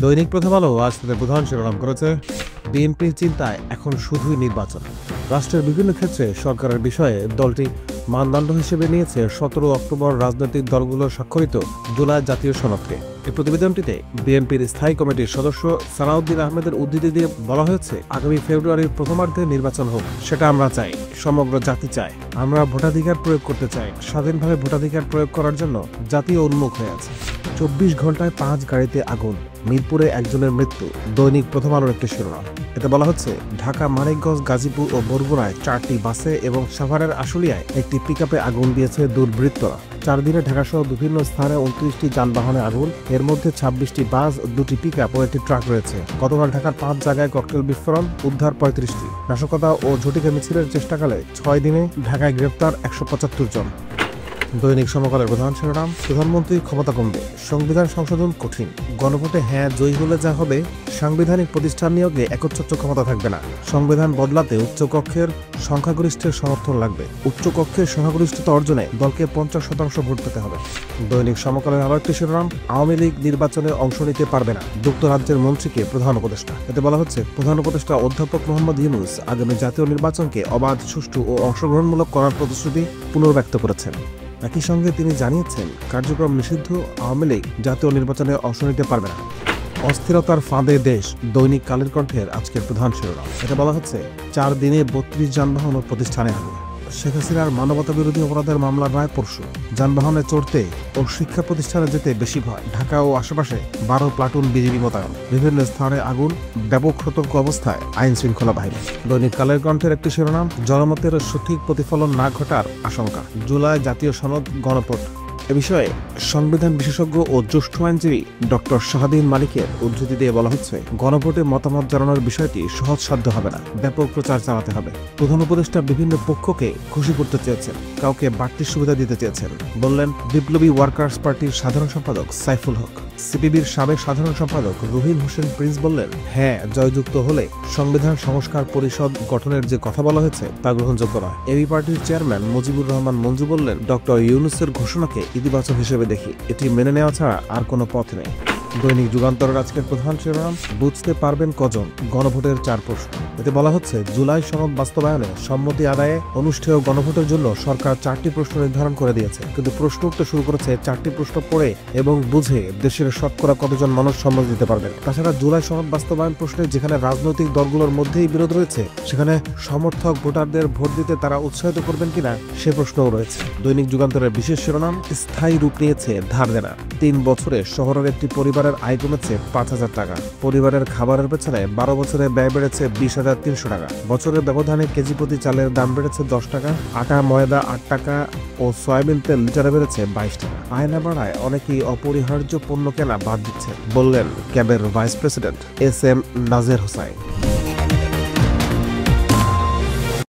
দৈনিক প্রথম আলো আজ তাদের প্রধান শিরোনাম করেছে, বিএনপির চিন্তায় এখন শুধুই নির্বাচন। রাষ্ট্রের বিভিন্ন ক্ষেত্রে সরকারের বিষয়ে দলটি মানদণ্ড হিসেবে নিয়েছে 17 অক্টোবর রাজনৈতিক দলগুলোর স্বাক্ষরিত জুলাই জাতীয় সনদকে। এই প্রতিবেদনটিতে বিএনপির স্থায়ী কমিটির সদস্য সালাউদ্দিন আহমেদের উদ্ধৃতি দিয়ে বলা হয়েছে, আগামী ফেব্রুয়ারির প্রথমার্ধে নির্বাচন হোক, সেটা আমরা চাই, সমগ্র জাতি চায়। আমরা ভোটাধিকার প্রয়োগ করতে চাই। স্বাধীনভাবে ভোটাধিকার প্রয়োগ করার জন্য জাতীয় উন্মুখ হয়ে আছে। 24 ঘন্টায় 5 গাড়িতে আগুন, মিরপুরে একজনের মৃত্যু। দৈনিক প্রথম আলোর একটি শিরোনাম। এতে বলা হচ্ছে, ঢাকা, মানিকগঞ্জ, গাজীপুর ও বরগুনায় 4টি বাসে এবং সাভারের আশুলিয়ায় একটি পিকআপে আগুন দিয়েছে দুর্বৃত্তরা। 4 দিনে ঢাকাসহ বিভিন্ন স্থানে 29টি যানবাহনে আগুন, এর মধ্যে 26টি বাস, 2টি পিকআপ ও একটি ট্রাক রয়েছে। গতকাল ঢাকার 5 জায়গায় ককটেল বিস্ফোরণ, উদ্ধার 35টি। নাশকতা ও ঝটিকা মিছিলের চেষ্টাকালে 6 দিনে ঢাকায় গ্রেপ্তার 175 জন। দৈনিক সমকালের প্রধান শিরোনাম, প্রধানমন্ত্রীর ক্ষমতা কমবে, সংবিধান সংশোধন কঠিন। গণভোটে হ্যাঁ জয়ী হলে যা হবে, সাংবিধানিক প্রতিষ্ঠান নিয়োগে একচ্ছত্র ক্ষমতা থাকবে না। সংবিধান বদলাতে উচ্চকক্ষের সংখ্যাগরিষ্ঠের সমর্থন লাগবে। উচ্চকক্ষের সংখ্যাগরিষ্ঠতা অর্জনে দলকে 50% ভোট পেতে হবে। দৈনিক সমকালের আরো একটি শিরোনাম, আওয়ামী লীগ নির্বাচনে অংশ নিতে পারবে না, যুক্তরাজ্যের মন্ত্রীকে প্রধান উপদেষ্টা। এতে বলা হচ্ছে, প্রধান উপদেষ্টা অধ্যাপক মোহাম্মদ ইউনূস আগামী জাতীয় নির্বাচনকে অবাধ, সুষ্ঠু ও অংশগ্রহণমূলক করার প্রতিশ্রুতি পুনর্ব্যক্ত করেছেন। একই সঙ্গে তিনি জানিয়েছেন, কার্যক্রম নিষিদ্ধ, আওয়ামী লীগ জাতীয় নির্বাচনে অংশ নিতে পারবে না। অস্থিরতার ফাঁদে দেশ, দৈনিক কালের কণ্ঠের আজকের প্রধান শিরোনাম। এটা বলা হচ্ছে, 4 দিনে 32 যানবাহন ও প্রতিষ্ঠানে আগুন। শেখ হাসিনার মানবতা বিরোধী অপরাধের মামলার রায় পরশু। যানবাহনে চড়তে ও শিক্ষা প্রতিষ্ঠানে যেতে বেশি ভয়। ঢাকা ও আশেপাশে 12 প্লাটুন বিজিবি মোতায়েন। বিভিন্ন স্থানে আগুন, ব্যাপক সতর্ক অবস্থায় আইন শৃঙ্খলা বাহিনী। দৈনিক কালের কণ্ঠের একটি শিরোনাম, জনমতের সঠিক প্রতিফলন না ঘটার আশঙ্কা, জুলাই জাতীয় সনদ গণভোট। এ বিষয়ে সংবিধান বিশেষজ্ঞ ও জ্যেষ্ঠ আইনজীবী ডক্টর শাহাদিন মালিকের উদ্ধৃতি দিয়ে বলা হচ্ছে, গণভোটে মতামত জানানোর বিষয়টি সহজসাধ্য হবে না, ব্যাপক প্রচার চালাতে হবে। প্রধান উপদেষ্টা বিভিন্ন পক্ষকে খুশি করতে চেয়েছেন, কাউকে বাড়তি সুবিধা দিতে চেয়েছেন, বললেন বিপ্লবী ওয়ার্কার্স পার্টির সাধারণ সম্পাদক সাইফুল হক। সিপিবির সাবেক সাধারণ সম্পাদক রুহিন হোসেন প্রিন্স বললেন, হ্যাঁ জয়যুক্ত হলে সংবিধান সংস্কার পরিষদ গঠনের যে কথা বলা হয়েছে তা গ্রহণযোগ্য নয়। এবি পার্টির চেয়ারম্যান মুজিবুর রহমান মঞ্জু বললেন, ডক্টর ইউনূসের ঘোষণাকে ইতিবাচক হিসেবে দেখি, এটি মেনে নেওয়া ছাড়া আর কোনো পথ নেই। দৈনিক যুগান্তরের আজকের প্রধান শিরোনাম, বুঝতে পারবেন কজন, গণভোটের 4 প্রশ্ন। এতে বলা হচ্ছে, জুলাই সনদ বাস্তবায়নে সম্মতি আদায়ে অনুষ্ঠেয় গণভোটের জন্য সরকার 4টি প্রশ্ন নির্ধারণ করে দিয়েছে, কিন্তু প্রশ্ন উঠতে শুরু করেছে 4টি প্রশ্ন পড়ে এবং বুঝে দেশের শতকরা কতজন মানুষ সম্মতি দিতে পারবেন। তাছাড়া জুলাই সনদ বাস্তবায়ন প্রশ্নে যেখানে রাজনৈতিক দলগুলোর মধ্যেই বিরোধ রয়েছে, সেখানে সমর্থক ভোটারদের ভোট দিতে তারা উৎসাহিত করবেন কিনা সে প্রশ্নও রয়েছে। দৈনিক যুগান্তরের বিশেষ শিরোনাম, স্থায়ী রূপ নিয়েছে ধার দেনা। 3 বছরে শহরের একটি পরিবারের আয় কমেছে 5,000 টাকা। পরিবারের খাবারের পেছনে 12 বছরে ব্যয় বেড়েছে 20,300 টাকা। বছরের ব্যবধানে কেজি প্রতি চালের দাম বেড়েছে 10 টাকা, আটা ময়দা 8 টাকা ও সয়াবিন তেল লিটারে বেড়েছে 22 টাকা। আয় না বাড়ায় অনেকেই অপরিহার্য পণ্য কেনা বাদ দিচ্ছে, বললেন ক্যাবের vice president S M নাজের Hossain.